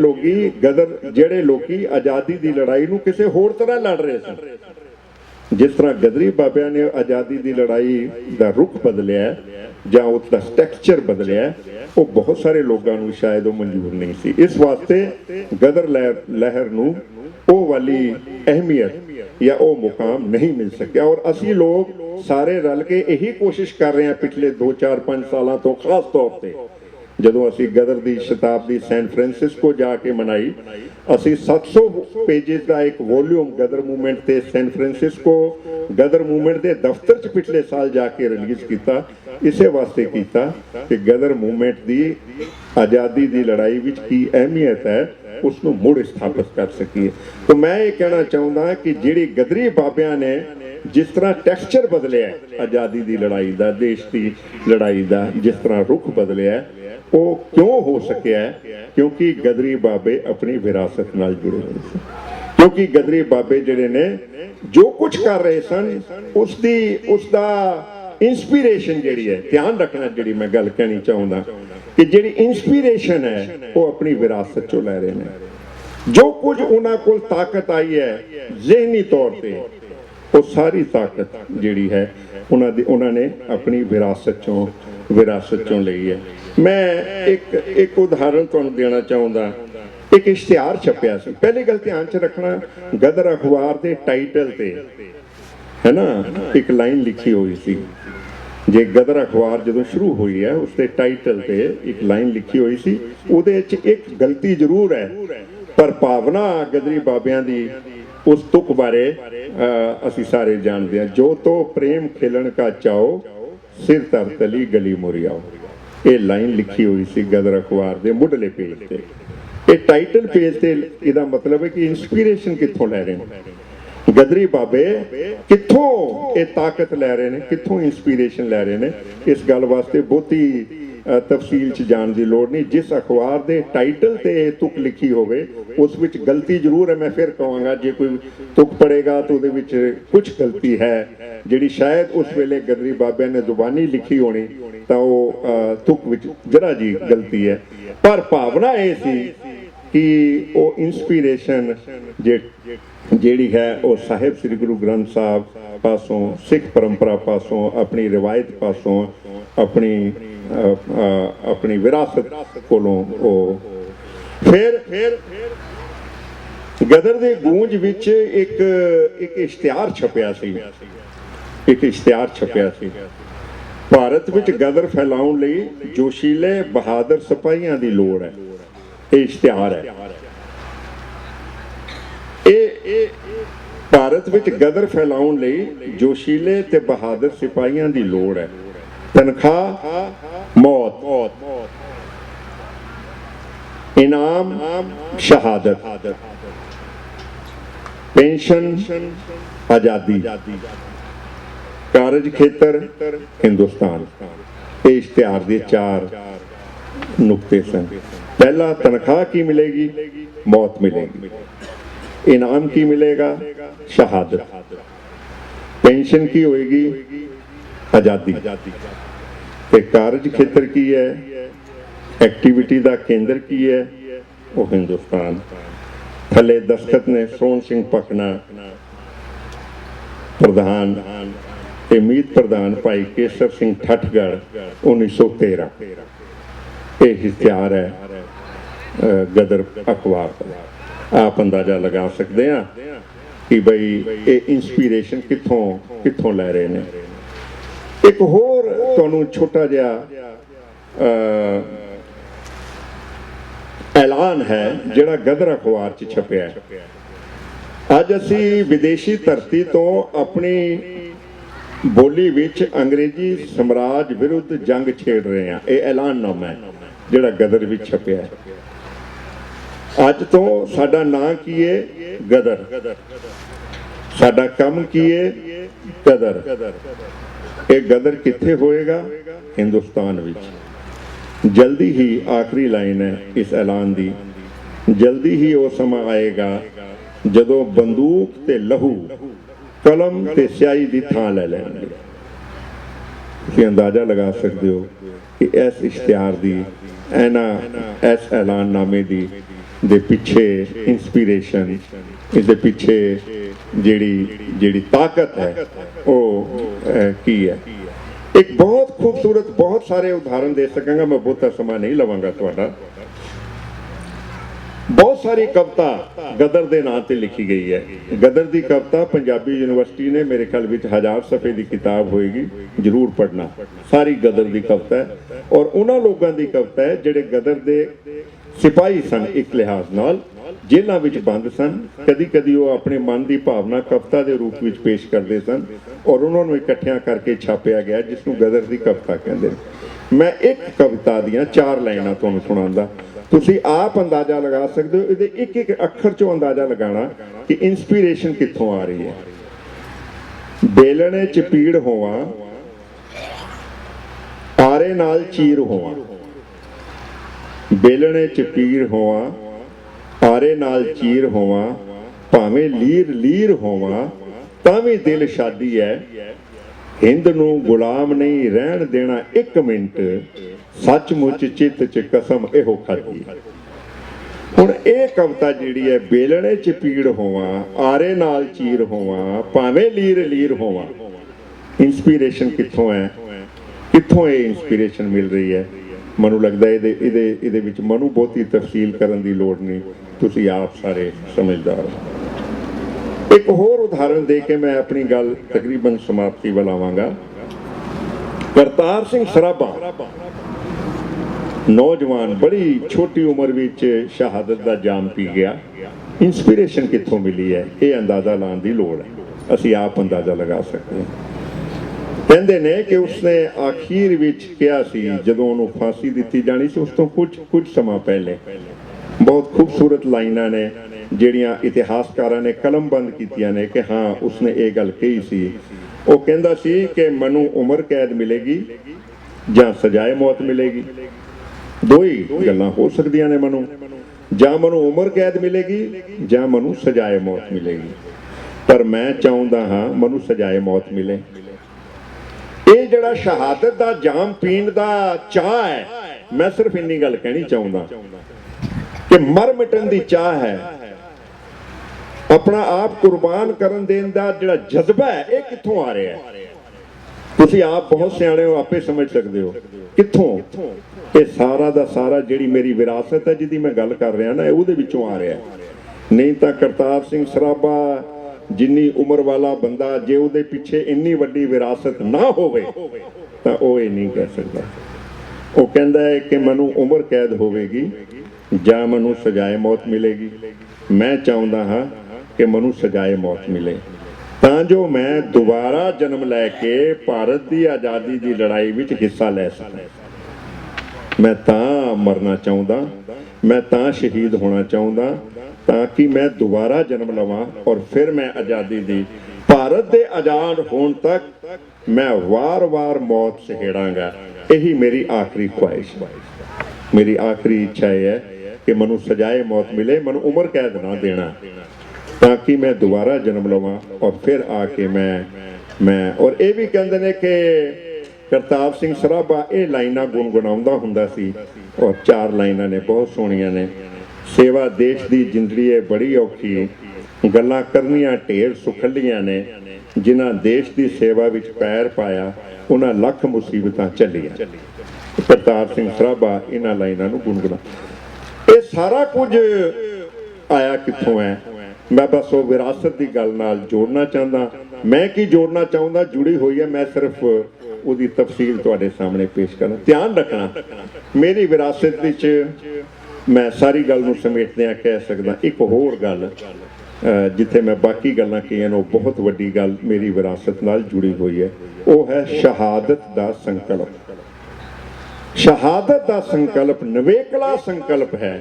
ਲੋਕੀ आज़ादी की लड़ाई नूं किसी होर तरह लड़ रहे सन। जिस तरह गदरी बाबिया ने आज़ादी की लड़ाई का रुख बदलिया ਜਾਂ उसका स्ट्रक्चर बदलिया, वो बहुत सारे लोगों को शायद वो मंजूर नहीं सी। इस वास्ते गदर लहर नूं वो वाली अहमियत या वो मुकाम नहीं मिल सकिया। और असी लोग सारे रल के यही कोशिश कर रहे हैं पिछले 2-4-5 सालों तो, खास तौर पर ਜਦੋਂ ਅਸੀਂ ਗਦਰ ਦੀ ਸ਼ਤਾਬਦੀ ਸੈਨ ਫਰਾਂਸਿਸਕੋ ਜਾ ਕੇ ਮਨਾਈ, ਅਸੀਂ 700 ਪੇजेस ਦਾ ਇੱਕ ਵੋਲਿਊਮ ਗਦਰ ਮੂਵਮੈਂਟ ਤੇ ਸੈਨ ਫਰਾਂਸਿਸਕੋ ਗਦਰ ਮੂਵਮੈਂਟ ਦੇ ਦਫ਼ਤਰ 'ਚ ਪਿਛਲੇ ਸਾਲ ਜਾ ਕੇ ਰਿਲੀਜ਼ ਕੀਤਾ। ਇਸੇ ਵਾਸਤੇ ਕੀਤਾ ਕਿ ਗਦਰ ਮੂਵਮੈਂਟ ਦੀ ਆਜ਼ਾਦੀ ਦੀ ਲੜਾਈ ਵਿੱਚ ਕੀ ਅਹਿਮੀਅਤ ਹੈ ਉਸ ਨੂੰ ਮੁੜ ਸਥਾਪਿਤ ਕਰ ਸਕੀਏ। ਤਾਂ ਮੈਂ ਇਹ ਕਹਿਣਾ ਚਾਹੁੰਦਾ ਕਿ ਜਿਹੜੀ ਗਦਰੀ ਬਾਬਿਆਂ ਨੇ जिस तरह टैक्सचर बदलिया आज़ादी की लड़ाई का, देश की लड़ाई का जिस तरह रुख बदलिया, वो क्यों हो सकिया है? क्योंकि गदरी बाबे अपनी विरासत नाल जुड़े हुए सन। क्योंकि गदरी बाबे जिहड़े ने जो कुछ कर रहे सन उसका इंस्पीरेशन जिहड़ी है, ध्यान रखना जिहड़ी मैं गल कहनी चाहुंदा कि जिहड़ी इंस्पीरेशन है वो अपनी विरासत चों लै रहे हैं। जो कुछ उन्हां कोल ताकत आई है ज़हनी तौर पर, वो सारी ताकत जिहड़ी है उन्होंने अपनी विरासत चों ली है। मैं एक उदाहरण तुहानूं देना चाहुंदा। एक इश्तिहार छपिया सी, पहली गल ध्यान च रखना, गदर अखबार के टाइटल ते है ना एक लाइन लिखी हुई सी। जे गदर अखबार जो शुरू हुई है उसके टाइटल ते एक लाइन लिखी हुई सी, उहदे च एक गलती जरूर है, पर भावना गदरी बाबियां दी उस तुक बारे असी सारे जानते हैं। जो तो प्रेम खिलन का चाओ, सिर तर तली गली मुरी आओ। ये लाइन लिखी हुई सी गदर अखबार के मुढ़ले पेज पे। ये टाइटल पेज से इसका मतलब है कि इंस्पीरेशन कित्थों लै रहे हैं गदरी बाबे, कित्थों ये ताकत लै रहे हैं, कित्थों इंस्पीरेशन लै रहे हैं। इस गल वास्ते बहुती तफसील च जान की लोड़ नहीं। जिस अखबार के टाइटल से तुक लिखी होवे उस विच गलती जरूर है। मैं फिर कहूँगा जे कोई तुक पढ़ेगा तो उहदे विच कुछ गलती है जिहड़ी शायद उस वेले गदरी बाबे ने जुबानी लिखी होनी, तो वो तुक विच जरा जी गलती है। पर भावना ये सी कि वो इंस्पीरेशन जिहड़ी है वो साहिब श्री गुरु ग्रंथ साहब पासों, सिख परंपरा पासों, अपनी रिवायत पासों, अपनी विरासत कोलों वो फिर गदर दे गूंज विच एक इश्तिहार छपिया सी। एक इश्तिहार छपिया सी, भारत विच गदर फैलाउण लई जोशीले बहादुर सिपाहियां दी लोड़ है। ये इश्तिहार है। ये भारत विच गदर फैलाउण लई जोशीले ते बहादुर सिपाहियां दी लोड़ है। तनख्वाह मौत, इनाम शहादत, पेंशन आजादी, कारज खेतर हिंदुस्तान। ये इश्तिहार के 4 नुकते सन। पहला, तनख्वाह की मिलेगी, मौत मिलेगी। इनाम की मिलेगा, शहादत। पेंशन की होएगी, आजादी। ते कारज खेतर की है, एक्टिविटी का केंद्र की है, वो हिंदुस्तान। थले दस्तखत ने सोहन सिंह पखना प्रधान, मीत प्रधान भाई केसर सिंह ठठगढ़ 1913। ये इश्तिहार है गदर अखबार का। आप अंदाजा लगा सकते हैं कि भाई ये इंस्पीरेशन कित्थों लै रहे हैं। एक होर तुहानूं छोटा जिहा ऐलान है जिहड़ा गदर अखबार च छपिया है। अज असी विदेशी धरती तो अपनी बोली विच अंग्रेजी साम्राज विरुद्ध जंग छेड़ रहे हैं। ये ऐलाननामा है जिहड़ा गदर विच छपिया है। अज तो साडा नां की है, गदर। साडा कम की है, गदर। ये गदर कित्थे होएगा? हिंदुस्तान विच। जल्दी ही आखिरी लाइन है इस ऐलान दी, जल्दी ही वो समा आएगा जदों बंदूक ते लहू, कलम ते स्याही दी थां लै लैणगे। तुसीं अंदाजा लगा सकते हो कि इस इश्तिहार दी इस ऐलाननामे दी दे पिछे इंस्पीरेशन, इसदे पिछे ਜਿਹੜੀ ਤਾਕਤ ਹੈ ਉਹ ਕੀ है। एक बहुत खूबसूरत बहुत सारे उदाहरण दे सकांगा, मैं बहुता समा नहीं लवांगा तुहाडा। बहुत सारी कविता गदर के नाम से लिखी गई है। गदर की कविता पंजाबी यूनिवर्सिटी ने मेरे ख्याल में 1000 सफ़े की किताब होएगी, जरूर पढ़ना। सारी गदर की कविता है और उन्होंने लोगों की कविता है जिहड़े गदर के सिपाही सन, एक लिहाज नाल जेलों में बंद सन। कदी कदी वो अपने मन की भावना कविता के रूप में पेश करते सन और उन्होंने इकट्ठिया करके छापिया गया, जिसनों गदर की कविता कहते हैं। मैं एक कविता दियाँ 4 लाइनां तुहानूं सुणांदा, तुसीं आप अंदाजा लगा सकते हो। ये एक एक अखर चों अंदाजा लगाना कि इंस्पीरेशन कित्थों आ रही है। बेलणे च पीड़ होवां, आरे नाल चीर होवां। बेलणे च पीड़ होवां, आरे नाल चीर होवां, भावें लीर लीर होवां, तावी दिल शादी है। हिंद नूं गुलाम नहीं रहन देना एक मिनट, सचमुच चित च कसम इहो खाधी। हुण ये कविता जिहड़ी है, बेलणे च पीड़ होवां, आरे नाल चीर होवां, भावें लीर लीर होवां। इंस्पीरेशन कित्थों है, कित्थों ये इंस्पीरेशन मिल रही है? ਮੈਨੂੰ लगता है ਇਹਦੇ ਵਿੱਚ ਮੈਨੂੰ ਬਹੁਤੀ तफसील ਕਰਨ ਦੀ ਲੋੜ नहीं, ਤੁਸੀਂ आप सारे समझदार हो। एक होर उदाहरण दे के मैं अपनी गल तकरीबन समाप्ति ਵੱਲ ਆਵਾਂਗਾ। करतार सिंह सराभा नौजवान बड़ी छोटी उम्र ਵਿੱਚ शहादत ਦਾ जाम पी गया। इंस्पीरेशन कित्थों मिली है, ये अंदाज़ा लाने की लोड़ है, ਅਸੀਂ आप अंदाज़ा लगा सकते हैं। कहते ने कि उसने आखिर विच कहा सी जदों उन्होंने फांसी दी जानी सी, उस तो कुछ समा पहले बहुत खूबसूरत लाइनां ने जिहड़ियां इतिहासकारां ने कलमबंद कीतियां ने कि हाँ उसने ये गल कही सी। वो कहंदा सी कि मैनू उम्र कैद मिलेगी जां सजाए मौत मिलेगी। दो ही गल्लां हो सकदियां ने, मैनू जां मैनू उम्र कैद मिलेगी जां मैनू सजाए मौत मिलेगी, पर मैं चाहुंदा हाँ मैनू सजाए मौत मिले। ये जड़ा शहादत का जाम पीण का चाह है, मैं सिर्फ इन्नी गल कहनी चाहूँगा कि मर मिटन की चाह है, अपना आप कुर्बान करन देन दा जड़ा जज्बा है, ये कित्थों आ रहा है? तुसीं आप बहुत सियाणे हो, आपे समझ सकते हो कित्थों। ये सारा दा सारा जिहड़ी मेरी विरासत है जिहदी मैं गल कर रहा ना, उहदे विचों आ रहा है। नहीं तो करतार सिंह सराभा जिन्नी उम्र वाला बंदा जे उहदे पिछे इन्नी वड्डी विरासत ना होवे तां ओह ये नहीं कह सकता। वो कहता है कि मैनू उम्र कैद होवेगी जां मैनू सजाए मौत मिलेगी। मैं चाहुंदा हाँ कि मैनू सजाए मौत मिले तां जो मैं दोबारा जन्म लैके भारत की आज़ादी की लड़ाई विच हिस्सा लै सकां। मैं तां मरना चाहुंदा, मैं तां शहीद होना चाहुंदा ताकि मैं दोबारा जन्म लवां और फिर मैं आज़ादी दी भारत के आज़ाद होने तक मैं वार वार मौत सहेड़ांगा। यही मेरी आखिरी ख्वाहिश, मेरी आखिरी इच्छा है कि मैनू सजाए मौत मिले, मैनू उम्र कैद ना देना ताकि मैं दोबारा जन्म लवां और फिर आके मैं और ये भी कहते हैं कि करतार सिंह सराभा ये लाइनां गुनगुनाउंदा हुंदा सी और 4 लाइनां ने बहुत सोहणियां ने। सेवा देश की जिंदड़ी है बड़ी औखी, गल्लां करनियां ढेर सुखलियां ने, जिन्हां देश की सेवा विच पैर पाया उन्हां लख मुसीबतां झल्लियां। करतार सिंह सराभा इन्हां लाइनां नूं गुनगुना। ये सारा कुछ आया कित्थों है? मैं बस वो विरासत की गल नाल जोड़ना चाहता। मैं की जोड़ना चाहूँगा जुड़ी हुई है, मैं सिर्फ उसकी तफसील तुहाडे सामने पेश करना। ध्यान रखना मेरी विरासत विच मैं सारी गल नूं समेटदिआं कह सकदा एक होर गल जिथे मैं बाकी गल्लां कहीआं वो बहुत वड्डी गल मेरी विरासत नाल जुड़ी हुई है, वो है शहादत दा संकल्प। शहादत दा संकल्प नवेकला संकल्प है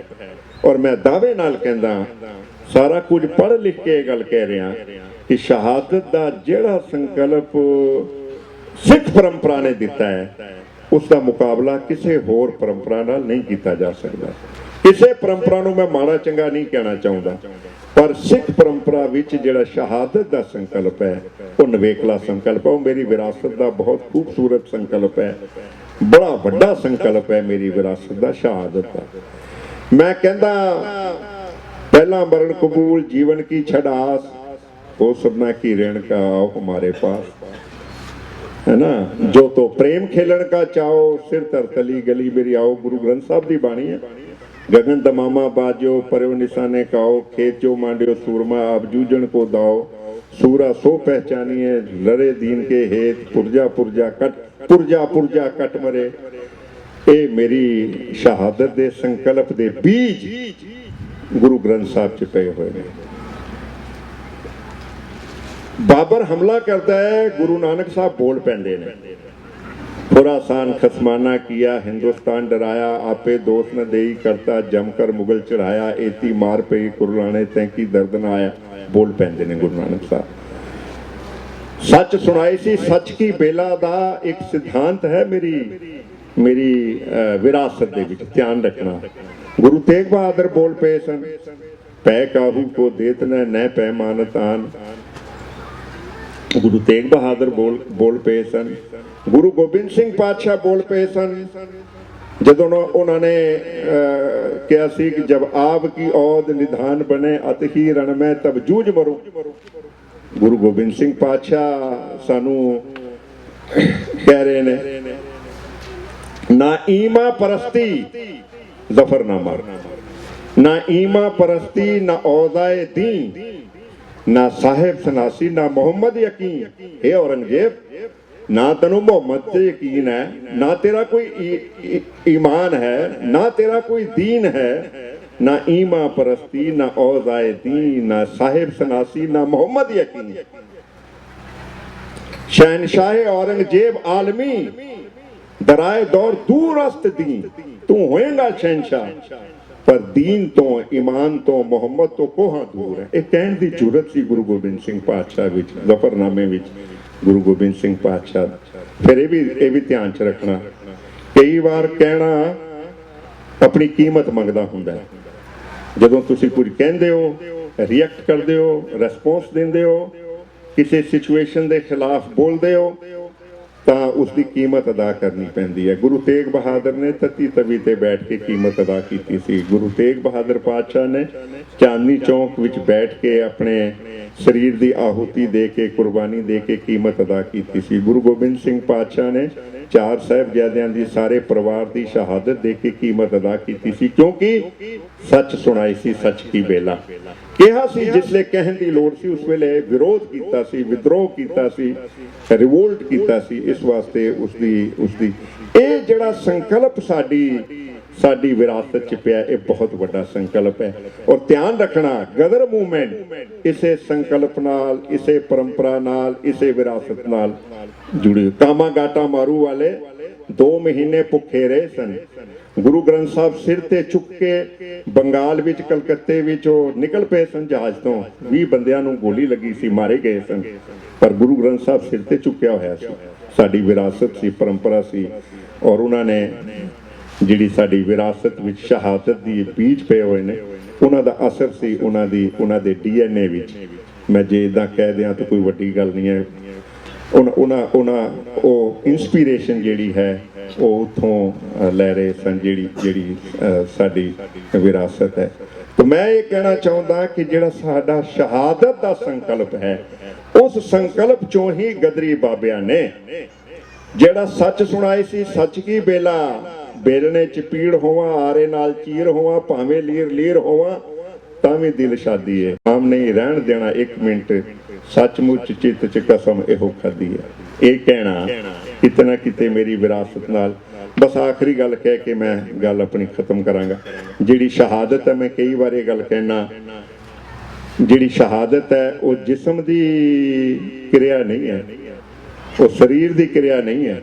और मैं दावे नाल कहंदा सारा कुछ पढ़ लिख के गल कह रहा कि शहादत दा जिहड़ा संकल्प सिख परंपरा ने दिता है उसका मुकाबला किसी होर परंपरा नाल नहीं किया जा सकता। किसी परंपरा नूं मैं माड़ा चंगा नहीं कहना चाहता, पर सिख परंपरा विच जिहड़ा शहादत दा संकल्प है वो नवेकला संकल्प है, वो मेरी विरासत दा बहुत खूबसूरत संकल्प है, बड़ा वड्डा संकल्प है मेरी विरासत दा शहादत दा। मैं कहंदा पहला मरण कबूल जीवन की छड़ आस, हो सबना की ऋण का आओ हमारे पास, है ना। जो तो प्रेम खेलन का चाहो, सिर तरतली गली मेरी आओ। गुरु ग्रंथ साहब की बाणी है। गगन दमामा बाजो, पर्यो निशाने काओ, खेत जो मांडियो सूरमा, आप जूझन को दाओ। सूरा सो पहचानिए, लड़े दीन के हेत, पुरजा पुरजा कट मरे। ये मेरी शहादत दे संकल्प दे बीज गुरु ग्रंथ साहब च पे हुए हैं। बाबर हमला करता है, गुरु नानक साहब बोल पैंदे ने, खुरासान खसमाना किया, हिंदुस्तान डराया, आपे दोस्त न देई करता, जमकर मुगल चढ़ाया, एती मार पे कुरलाने तैंकी दर्द न आया। बोल पैंदे ने गुरु नानक साहब। सच सुनाई सी सच की बेला दा एक सिद्धांत है मेरी विरासत दे विच, ध्यान रखना। गुरु तेग बहादुर बोल पे सन, पै काहू को देत न पैमानत आन। गुरु तेग बहादुर बोल पे सन। गुरु गोबिंद सिंह पातशाह बोल पे सन, जदों उन्होंने कहा सी कि जब आप की औद निधान बने, अत ही रण में तब जूझ मरूं। गुरु गोबिंद सिंह पातशाह सानू कह रहे ने, ना ईमा परस्ती जफरनामा, ना ईमा परस्ती, ना औजाए दी, ना साहिब सनासी, ना मोहम्मद यकीन। हे औरंगजेब, ना तेनू मोहम्मद से यकीन है, ना तेरा कोई ईमान है, ना तेरा कोई दीन है, ना ईमा परस्ती, ना औजाए दी, ना साहिब सनासी, ना मोहम्मद यकीन। शहनशाह औरंगजेब आलमी, दराए दौर दूर अस्त दी, तू होएगा शहनशाह, पर दीन तो ईमान तो मोहम्मद तो कोहां दूर है। एक कहण दी जरूरत सी गुरु गोबिंद सिंह पातशाह विच, जफरनामे विच गुरु गोबिंद सिंह पातशाह। फिर ये भी ध्यान च रखना, कई बार कहना अपनी कीमत मंगदा हुंदा है। जदों तुसीं कुछ कहंदे हो, रिएक्ट करदे हो, रिस्पॉन्स दिंदे हो, किसी सिचुएशन के खिलाफ बोलते हो, ਤਾਂ उसकी कीमत अदा करनी पैंदी है। गुरु तेग बहादुर ने तत्ती तवी ते बैठ के कीमत अदा की सी। गुरु तेग बहादुर पातशाह ने चांदनी चौक विच बैठ के अपने शरीर की आहुति दे के, कुर्बानी दे के कीमत अदा की सी। गुरु गोबिंद सिंह पातशाह ने चार साहिबजादियां दी सारे परिवार की शहादत दे के कीमत अदा की सी, क्योंकि सच सुनाई सी सच की बेला। कहा सी जिसले कहन की लोड़ सी, उस वेले विरोध किया सी, विद्रोह किया सी, रिवोल्ट किया सी। इस वास्ते उसकी ये जड़ा संकल्प साडी विरासत च पिया, ये बहुत बड़ा संकल्प है। और ध्यान रखना, गदर मूवमेंट इसे संकल्प नाल, इसे परंपरा नाल, इसे विरासत नाल जुड़ी। कामा गाटा मारू वाले 2 महीने भुखे रहे सन। गुरु ग्रंथ साहब सिर ते चुक के बंगाल विच, कलकत्ते विच निकल पे सन जहाज तो। 20 बंदियां नूं गोली लगी सी, मारे गए सन, पर गुरु ग्रंथ साहब सिर ते चुक्या होया सी। साडी विरासत सी, परंपरा सी, और उन्होंने जिहड़ी साडी विरासत विच शहादत दी बीज पे हुए ने, उन्हां दा असर सी उन्हां दे DNA विच। मैं जे इदां कह दियां तो कोई वड्डी गल नहीं है। उन्हां इंस्पीरेशन जिहड़ी है वो उत्थों लै रहे सन, जिहड़ी साडी विरासत है। तो मैं ये कहना चाहता कि जिहड़ा साडा शहादत दा संकल्प है, उस संकल्प चों ही गदरी बाबिया ने जिहड़ा सच सुनाई सी सच की बेला, बेलने च पीड़ होवा, आरे नाल चीर होवा, भावें लीर लीर होवा, तावी दिल शादी है। आम नहीं रहन देना 1 मिनट, सचमुच चित च कसम एहो खादी है। ये कहना कितना किते मेरी विरासत नाल। बस आखिरी गल कह के मैं गल अपनी खत्म करांगा। जिहड़ी शहादत है, मैं कई बार ये गल कहना, जिहड़ी शहादत है वो जिस्म दी क्रिया नहीं है, वो शरीर दी क्रिया नहीं है।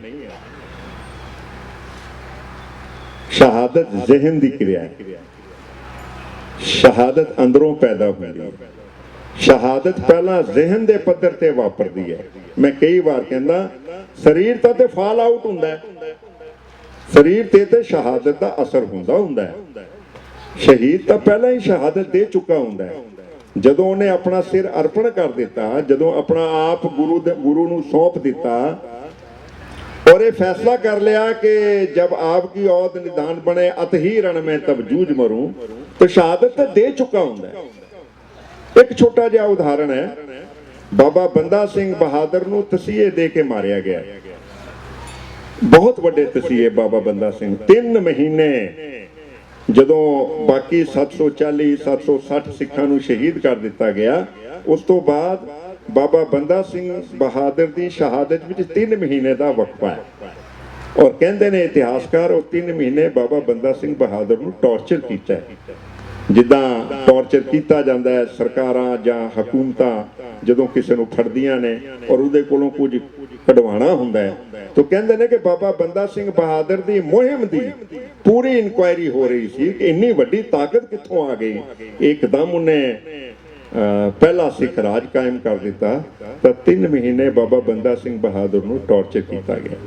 शहादत ज़हन दी क्रिया है। शहादत अंदरों पैदा होती है। शहादत पहला ज़हन दे पद्धर ते वापरदी है। मैं कई बार कहना, शरीर ता ते फॉल आउट हुंदा है, शरीर ते शहादत दा असर हुंदा है। शहीद तो पहला ही शहादत दे चुका हुंदा है। जदों उन्हें अपना सिर अर्पण कर दिता, जदों अपना आप गुरु नूं सौंप दिता और ये फैसला कर लिया कि जब आपकी औद निदान बने, अत ही रण में तब जूझ मरूं, तो शहादत तो दे चुका हुंदा है। एक छोटा जिहा उदाहरण है, ਬਾਬਾ ਬੰਦਾ ਸਿੰਘ ਬਹਾਦਰ ਨੂੰ ਤਸੀਹੇ ਦੇ ਕੇ ਮਾਰਿਆ ਗਿਆ। ਬਹੁਤ ਵੱਡੇ ਤਸੀਹੇ ਬਾਬਾ ਬੰਦਾ ਸਿੰਘ। 3 ਮਹੀਨੇ ਜਦੋਂ ਬਾਕੀ 740 760 ਸਿੱਖਾਂ ਨੂੰ ਸ਼ਹੀਦ ਕਰ ਦਿੱਤਾ ਗਿਆ, ਉਸ ਤੋਂ ਬਾਅਦ ਬਾਬਾ ਬੰਦਾ ਸਿੰਘ ਬਹਾਦਰ ਦੀ ਸ਼ਹਾਦਤ ਵਿੱਚ 3 ਮਹੀਨੇ ਦਾ ਵਕਫਾ ਹੈ। ਔਰ ਕਹਿੰਦੇ ਨੇ ਇਤਿਹਾਸਕਾਰ, ਉਹ 3 ਮਹੀਨੇ ਬਾਬਾ ਬੰਦਾ ਸਿੰਘ ਬਹਾਦਰ ਨੂੰ ਟੌਰਚਰ ਕੀਤਾ ਹੈ, ਜਿੱਦਾਂ ਟੌਰਚਰ ਕੀਤਾ ਜਾਂਦਾ ਹੈ ਸਰਕਾਰਾਂ ਜਾਂ ਹਕੂਮਤਾਂ ਜਦੋਂ ਕਿਸੇ ਨੂੰ ਫੜਦੀਆਂ ਨੇ ਔਰ ਉਹਦੇ ਕੋਲੋਂ ਕੁਝ ਕਢਵਾਉਣਾ ਹੁੰਦਾ ਹੈ। ਤਾਂ ਕਹਿੰਦੇ ਨੇ ਕਿ ਬਾਬਾ ਬੰਦਾ ਸਿੰਘ ਬਹਾਦਰ ਦੀ ਮੁਹਿੰਮ ਦੀ ਪੂਰੀ ਇਨਕੁਆਇਰੀ ਹੋ ਰਹੀ ਸੀ ਕਿ ਇੰਨੀ ਵੱਡੀ ਤਾਕਤ ਕਿੱਥੋਂ ਆ ਗਈ। ਇੱਕਦਮ ਉਹਨੇ ਪਹਿਲਾ ਸਿੱਖ ਰਾਜ ਕਾਇਮ ਕਰ ਦਿੱਤਾ। ਤਾਂ 3 ਮਹੀਨੇ ਬਾਬਾ ਬੰਦਾ ਸਿੰਘ ਬਹਾਦਰ ਨੂੰ ਟੌਰਚਰ ਕੀਤਾ ਗਿਆ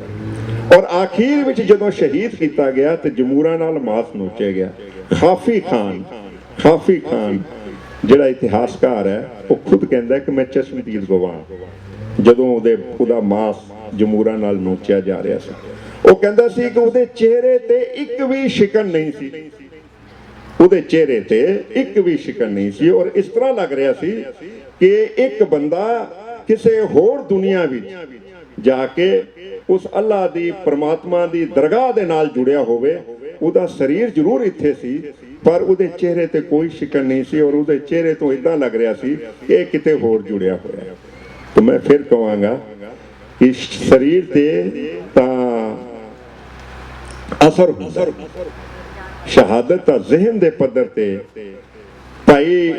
ਔਰ ਆਖੀਰ ਵਿੱਚ ਜਦੋਂ ਸ਼ਹੀਦ ਕੀਤਾ ਗਿਆ ਤੇ ਜਮੂਰਾਂ ਨਾਲ ਮਾਸ ਨੋਚਿਆ ਗਿਆ। ਖਾਫੀ ਖਾਨ ਜਿਹੜਾ ਇਤਿਹਾਸਕਾਰ ਹੈ, ਉਹ ਖੁਦ ਕਹਿੰਦਾ ਕਿ ਮੈਂ ਚਸ਼ਮਦੀਦ ਗਵਾਹ ਜਦੋਂ ਉਹਦਾ ਮਾਸ ਜਮੂਰਾਂ ਨਾਲ ਨੋਚਿਆ ਜਾ ਰਿਹਾ ਸੀ। ਉਹ ਕਹਿੰਦਾ ਸੀ ਕਿ ਉਹਦੇ ਚਿਹਰੇ ਤੇ ਇੱਕ ਵੀ ਸ਼ਿਕਨ ਨਹੀਂ ਸੀ, ਉਹਦੇ ਚਿਹਰੇ ਤੇ ਇੱਕ ਵੀ ਸ਼ਿਕਨ ਨਹੀਂ ਸੀ। ਔਰ ਇਸ ਤਰ੍ਹਾਂ ਲੱਗ ਰਿਹਾ ਸੀ ਕਿ ਇੱਕ ਬੰਦਾ ਕਿਸੇ ਹੋਰ ਦੁਨੀਆ ਵਿੱਚ ਜਾ ਕੇ ਉਸ ਅੱਲਾ ਦੀ ਪਰਮਾਤਮਾ ਦੀ ਦਰਗਾਹ ਦੇ ਨਾਲ ਜੁੜਿਆ ਹੋਵੇ। ਉਹਦਾ ਸਰੀਰ ਜ਼ਰੂਰ ਇੱਥੇ ਸੀ ਪਰ ਉਹਦੇ ਚਿਹਰੇ ਤੇ ਕੋਈ ਸ਼ਿਕਨ ਨਹੀਂ ਸੀ ਔਰ ਉਹਦੇ ਚਿਹਰੇ ਤੋਂ ਇਦਾਂ ਲੱਗ ਰਿਹਾ ਸੀ ਕਿ ਇਹ ਕਿਤੇ ਹੋਰ ਜੁੜਿਆ ਹੋਇਆ। ਤਾਂ ਮੈਂ ਫਿਰ ਕਹਾਂਗਾ ਕਿ ਸਰੀਰ ਤੇ ਤਾਂ ਅਸਰ ਹੁੰਦਾ, ਸ਼ਹਾਦਤ ਤਾਂ ਜ਼ਿਹਨ ਦੇ ਪੱਧਰ ਤੇ ਭਾਈ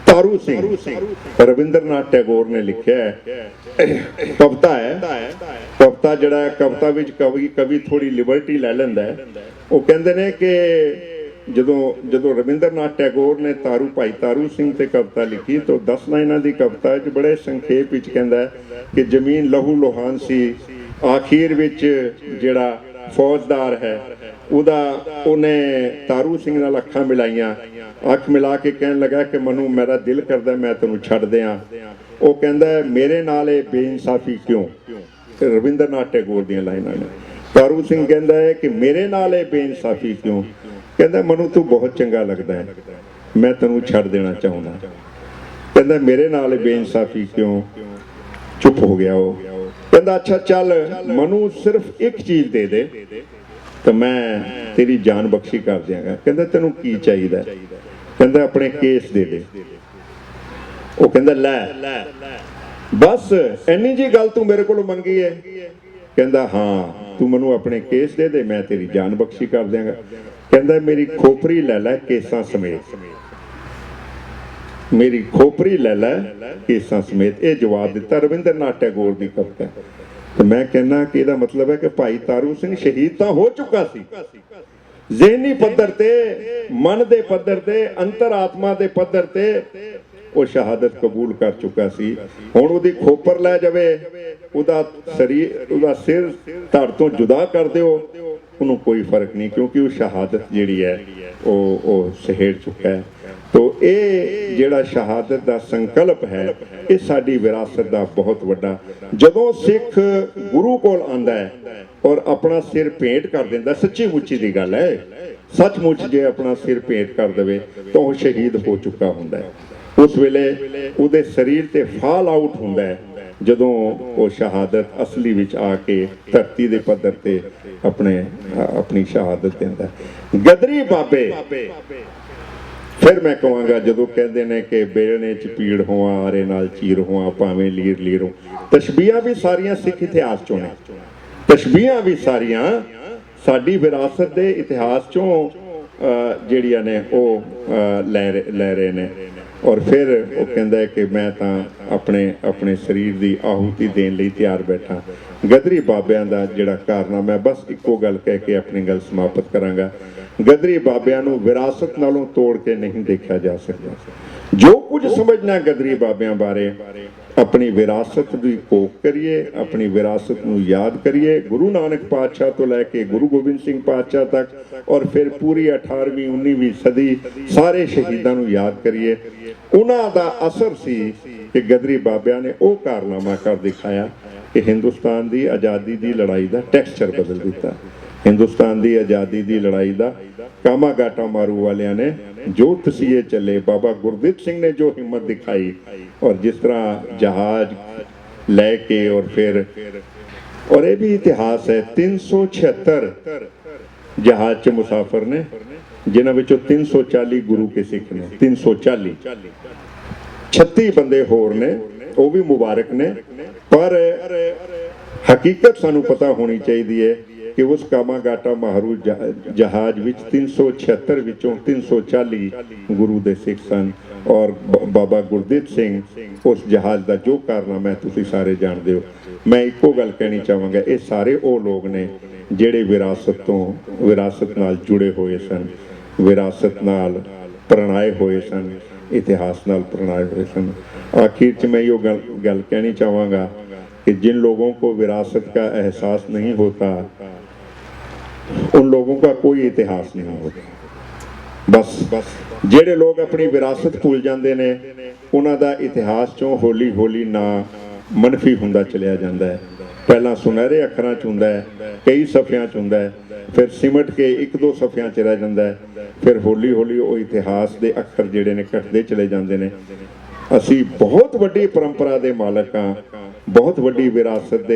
ਤਾਰੂ ਸਿੰਘ ਰਵਿੰਦਰਨਾਥ ਟੈਗੋਰ ਨੇ ਲਿਖਿਆ ਕਵਿਤਾ ਹੈ। ਕਵਿਤਾ ਜਿਹੜਾ ਕਵਿਤਾ ਵਿੱਚ ਕਵੀ ਥੋੜੀ ਲਿਬਰਟੀ ਲੈ ਲੈਂਦਾ ਹੈ। ਉਹ ਕਹਿੰਦੇ ਨੇ ਕਿ ਜਦੋਂ ਰਵਿੰਦਰਨਾਥ ਟੈਗੋਰ ਨੇ ਭਾਈ ਤਾਰੂ ਸਿੰਘ ਤੇ ਕਵਿਤਾ ਲਿਖੀ ਤਾਂ 10 ਲਾਈਨਾਂ ਦੀ ਕਵਿਤਾ ਚ ਬੜੇ ਸੰਖੇਪ ਵਿੱਚ ਕਹਿੰਦਾ ਕਿ ਜ਼ਮੀਨ ਲਹੂ ਲੋਹਾਨ ਸੀ, ਆਖੀਰ ਵਿੱਚ ਜਿਹੜਾ ਫੌਜਦਾਰ ਹੈ ਉਹਨੇ ਤਾਰੂ ਸਿੰਘ ਨਾਲ ਅੱਖਾਂ ਮਿਲਾਈਆਂ, ਅੱਖ ਮਿਲਾ ਕੇ ਕਹਿਣ ਲੱਗਾ ਕਿ ਮੈਨੂੰ ਮੇਰਾ ਦਿਲ ਕਰਦਾ ਮੈਂ ਤੈਨੂੰ ਛੱਡ ਦਿਆਂ। ਉਹ ਕਹਿੰਦਾ ਮੇਰੇ ਨਾਲ ਇਹ ਬੇਇਨਸਾਫੀ ਕਿਉਂ। ਰਵਿੰਦਰਨਾਥ ਟੈਗੋਰ ਦੀਆਂ ਲਾਈਨਾਂ ਨੇ। ਤਾਰੂ ਸਿੰਘ ਕਹਿੰਦਾ ਹੈ ਕਿ ਮੇਰੇ ਨਾਲ ਇਹ ਬੇਇਨਸਾਫੀ ਕਿਉਂ। ਕਹਿੰਦਾ ਮੈਨੂੰ ਤੂੰ ਬਹੁਤ ਚੰਗਾ ਲੱਗਦਾ ਹੈ, ਮੈਂ ਤੈਨੂੰ ਛੱਡ ਦੇਣਾ ਚਾਹੁੰਦਾ। ਕਹਿੰਦਾ ਮੇਰੇ ਨਾਲ ਇਹ ਬੇਇਨਸਾਫੀ ਕਿਉਂ। ਚੁੱਪ ਹੋ ਗਿਆ ਉਹ। ਕਹਿੰਦਾ ਅੱਛਾ ਚੱਲ ਮੈਨੂੰ ਸਿਰਫ ਇੱਕ ਚੀਜ਼ ਦੇ ਦੇ ਤਾਂ ਮੈਂ ਤੇਰੀ ਜਾਨ ਬਖਸ਼ੀ ਕਰ ਦਿਆਂਗਾ। ਕਹਿੰਦਾ ਤੈਨੂੰ ਕੀ ਚਾਹੀਦਾ। ਕਹਿੰਦਾ ਆਪਣੇ ਕੇਸ ਦੇ ਦੇ। ਉਹ ਕਹਿੰਦਾ ਲੈ ਬਸ ਇੰਨੀ ਜੀ ਗੱਲ ਤੂੰ ਮੇਰੇ ਕੋਲੋਂ ਮੰਗੀ ਹੈ। ਕਹਿੰਦਾ ਹਾਂ ਤੂੰ ਮੈਨੂੰ ਆਪਣੇ ਕੇਸ ਦੇ ਦੇ, ਮੈਂ ਤੇਰੀ ਜਾਨ ਬਖਸ਼ੀ ਕਰ ਦਿਆਂਗਾ। ਕਹਿੰਦਾ ਮੇਰੀ ਖੋਪਰੀ ਲੈ ਲੈ ਕੇਸਾਂ ਸਮੇਤ, ਮੇਰੀ ਖੋਪਰੀ ਲੈ ਲੈ ਕੇਸਾਂ ਸਮੇਤ। ਇਹ ਜਵਾਬ ਦਿੱਤਾ ਰਵਿੰਦਰਨਾਥ ਟੈਗੋਰ ਦੀ ਕਵਿਤਾ। ਤੇ ਮੈਂ ਕਹਿੰਦਾ ਕਿ ਇਹਦਾ ਮਤਲਬ ਹੈ ਕਿ ਭਾਈ ਤਾਰੂ ਸਿੰਘ ਸ਼ਹੀਦ ਤਾਂ ਹੋ ਚੁੱਕਾ ਸੀ, ਜ਼ਿਹਨੀ ਪੱਧਰ ਤੇ, ਮਨ ਦੇ ਪੱਧਰ ਤੇ, ਅੰਤਰ ਆਤਮਾ ਦੇ ਪੱਧਰ ਤੇ ਉਹ ਸ਼ਹਾਦਤ ਕਬੂਲ ਕਰ ਚੁੱਕਾ ਸੀ। ਹੁਣ ਉਹਦੀ ਖੋਪਰ ਲੈ ਜਾਵੇ, ਉਹਦਾ ਸਰੀਰ, ਉਹਦਾ ਸਿਰ ਧੜ ਤੋਂ ਜੁਦਾ ਕਰ ਦਿਓ, ਉਹਨੂੰ ਕੋਈ ਫਰਕ ਨਹੀਂ, ਕਿਉਂਕਿ ਉਹ ਸ਼ਹਾਦਤ ਜਿਹੜੀ ਹੈ ਉਹ ਸਹੇੜ ਚੁੱਕਾ ਹੈ। ਤੋ ਇਹ ਜਿਹੜਾ ਸ਼ਹਾਦਤ ਦਾ ਸੰਕਲਪ ਹੈ, ਇਹ ਸਾਡੀ ਵਿਰਾਸਤ ਦਾ ਬਹੁਤ ਵੱਡਾ। ਜਦੋਂ ਸਿੱਖ ਗੁਰੂ ਕੋਲ ਆਂਦਾ ਹੈ ਔਰ ਆਪਣਾ ਸਿਰ ਭੇਂਟ ਕਰ ਦਿੰਦਾ, ਸੱਚੀ ਮੁੱਚੀ ਦੀ ਗੱਲ ਹੈ, ਸੱਚਮੁੱਚ ਜੇ ਆਪਣਾ ਸਿਰ ਭੇਂਟ ਕਰ ਦੇਵੇ ਤਾਂ ਉਹ ਸ਼ਹੀਦ ਹੋ ਚੁੱਕਾ ਹੁੰਦਾ ਹੈ। ਉਸ ਵੇਲੇ ਉਹਦੇ ਸਰੀਰ ਤੇ ਫਾਲ ਆਊਟ ਹੁੰਦਾ ਹੈ ਜਦੋਂ ਉਹ ਸ਼ਹਾਦਤ ਅਸਲੀ ਵਿੱਚ ਆ ਕੇ ਧਰਤੀ ਦੇ ਪੱਧਰ ਤੇ ਆਪਣੀ ਸ਼ਹਾਦਤ ਦਿੰਦਾ। ਗਦਰੀ ਬਾਬੇ, ਫਿਰ ਮੈਂ ਕਹਾਂਗਾ ਜਦੋਂ ਕਹਿੰਦੇ ਨੇ ਕਿ ਬੇਲਣੇ ਚ ਪੀੜ ਹੋਵਾਂ, ਆਰੇ ਨਾਲ ਚੀਰ ਹੋਵਾਂ, ਭਾਵੇਂ ਲੀਰ ਲੀਰੋਂ, ਤਸ਼ਬੀਹਾਂ ਵੀ ਸਾਰੀਆਂ ਸਿੱਖ ਇਤਿਹਾਸ ਚੋਂ ਨੇ। ਤਸ਼ਬੀਹਾਂ ਵੀ ਸਾਰੀਆਂ ਸਾਡੀ ਵਿਰਾਸਤ ਦੇ ਇਤਿਹਾਸ ਚੋਂ ਜਿਹੜੀਆਂ ਨੇ ਉਹ ਲੈ ਰਹੇ ਨੇ। ਔਰ ਫਿਰ ਉਹ ਕਹਿੰਦਾ ਹੈ ਕਿ ਮੈਂ ਤਾਂ ਆਪਣੇ ਸਰੀਰ ਦੀ ਆਹੂਤੀ ਦੇਣ ਲਈ ਤਿਆਰ ਬੈਠਾ। ਗਦਰੀ ਬਾਬਿਆਂ ਦਾ ਜਿਹੜਾ ਕਾਰਨਾਮਾ ਹੈ, ਬਸ ਇੱਕੋ ਗੱਲ ਕਹਿ ਕੇ ਆਪਣੀ ਗੱਲ ਸਮਾਪਤ ਕਰਾਂਗਾ। ਗਦਰੀ ਬਾਬਿਆਂ ਨੂੰ ਵਿਰਾਸਤ ਨਾਲੋਂ ਤੋੜ ਕੇ ਨਹੀਂ ਦੇਖਿਆ ਜਾ ਸਕਦਾ। ਜੋ ਕੁਝ ਸਮਝਣਾ ਗਦਰੀ ਬਾਬਿਆਂ ਬਾਰੇ, ਆਪਣੀ ਵਿਰਾਸਤ ਦੀ ਕੋਖ ਕਰੀਏ, ਆਪਣੀ ਵਿਰਾਸਤ ਨੂੰ ਯਾਦ ਕਰੀਏ। ਗੁਰੂ ਨਾਨਕ ਪਾਤਸ਼ਾਹ ਤੋਂ ਲੈ ਕੇ ਗੁਰੂ ਗੋਬਿੰਦ ਸਿੰਘ ਪਾਤਸ਼ਾਹ ਤੱਕ ਔਰ ਫਿਰ ਪੂਰੀ 18ਵੀਂ 19ਵੀਂ ਸਦੀ ਸਾਰੇ ਸ਼ਹੀਦਾਂ ਨੂੰ ਯਾਦ ਕਰੀਏ। ਉਹਨਾਂ ਦਾ ਅਸਰ ਸੀ ਕਿ ਗਦਰੀ ਬਾਬਿਆਂ ਨੇ ਉਹ ਕਾਰਨਾਮਾ ਕਰ ਦਿਖਾਇਆ ਕਿ ਹਿੰਦੁਸਤਾਨ ਦੀ ਆਜ਼ਾਦੀ ਦੀ ਲੜਾਈ ਦਾ ਟੈਕਸਚਰ ਬਦਲ ਦਿੱਤਾ। हिंदुस्तान की आज़ादी की लड़ाई का कामा गाटा मारू वालियां ने जो तसीहे चले, बाबा गुरदीप सिंह ने जो हिम्मत दिखाई, और जिस तरह जहाज लेके और फिर, और ये भी इतिहास है, 376 जहाज च मुसाफर ने, जिन्हां विचों 340 गुरु के सिख ने, 340, 36 बंदे होर ने, वो भी मुबारक ने। पर हकीकत सानू पता होनी चाहिए कि उस कामागाटा माहरू जहाज विच 376 विचों 340 गुरु दे सिख सन, और बाबा गुरदीप सिंह उस जहाज का जो कारनामा है तुसीं सारे जानते हो। मैं एको गल कहनी चाहांगा, ये सारे वो लोग ने जिहड़े विरासत नाल जुड़े हुए सन, विरासत नाल प्रणाए हुए सन, इतिहास नाल प्रणाए हुए सन। आखिर च मैं यो गल कहनी चाहांगा कि जिन लोगों को विरासत का एहसास नहीं होता, उन लोगों का कोई इतिहास नहीं होता। बस जेड़े लोग अपनी विरासत भूल जाते ने, उन्हां दा इतिहास चों हौली हौली ना मनफी हुंदा चलिया जांदा है। पहला सुनहरे अखरां च हुंदा है, कई सफ़ियां च हुंदा है, फिर सिमट के एक दो सफ़ियां च रह जांदा है, फिर हौली हौली वो इतिहास के अखर जिहड़े ने घटदे चले जांदे ने। असी बहुत वड्डी परंपरा दे मालक हाँ, बहुत वड्डी विरासत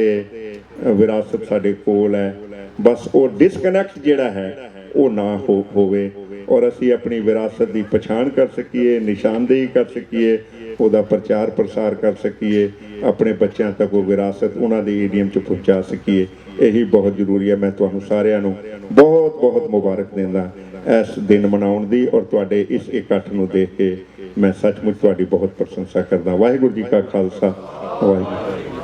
साडे कोल है। बस वो डिसकनैक्ट जिहड़ा है वो ना होवे, और असी अपनी विरासत की पछाण कर सकीए, निशानदेही कर सकीए, उसका प्रचार प्रसार कर सकीए, अपने बच्चों तक वो विरासत उन्होंने दी ईडीएम च पहुँचा सकीए। यही बहुत जरूरी है। मैं तुहानू सारिਆਂ ਨੂੰ बहुत बहुत मुबारक देंदा इस दिन मनाउण दी, और तुहाडे इस इकट्ठ नूं देख के मैं सचमुच तुहाडी बहुत प्रशंसा करदा। वाहिगुरू जी का खालसा, वाहिगुरू।